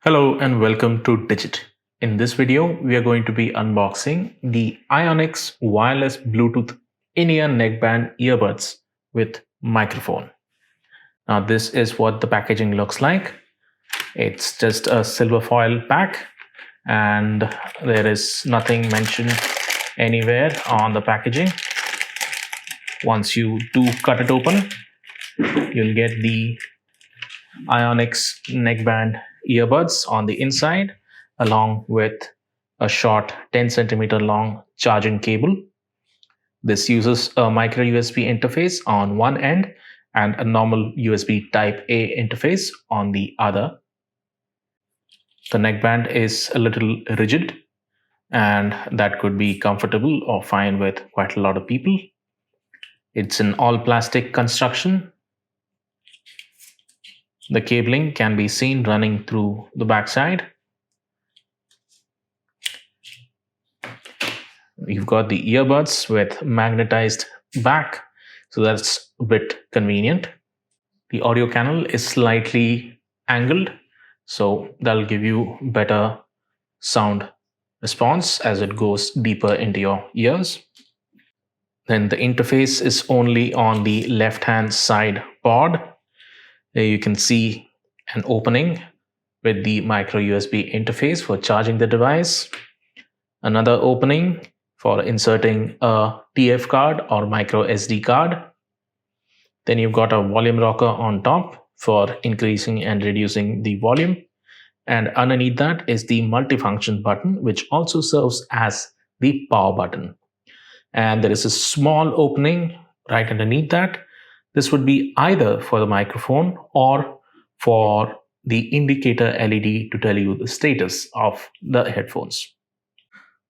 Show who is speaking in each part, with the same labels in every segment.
Speaker 1: Hello and welcome to Digit. In this video, we are going to be unboxing the Ionix wireless Bluetooth in-ear neckband earbuds with microphone. Now this is what the packaging looks like. It's just a silver foil pack and there is nothing mentioned anywhere on the packaging. Once you do cut it open, you'll get the Ionix neckband earbuds on the inside along with a short 10 centimeter long charging cable. This uses a micro USB interface on one end and a normal USB type A interface on the other. The neckband is a little rigid and that could be comfortable or fine with quite a lot of people. It's an all plastic construction. The cabling can be seen running through the backside. You've got the earbuds with magnetized back, so that's a bit convenient. The audio canal is slightly angled, so that'll give you better sound response as it goes deeper into your ears. Then the interface is only on the left-hand side pod. There you can see an opening with the micro USB interface for charging the device. Another opening for inserting a TF card or micro SD card. Then you've got a volume rocker on top for increasing and reducing the volume. And underneath that is the multifunction button, which also serves as the power button. And there is a small opening right underneath that. This would be either for the microphone or for the indicator LED to tell you the status of the headphones.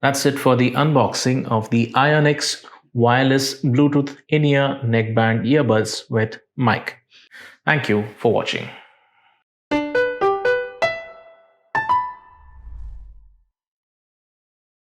Speaker 1: That's it for the unboxing of the Ionix wireless Bluetooth in-ear neckband earbuds with mic. Thank you for watching.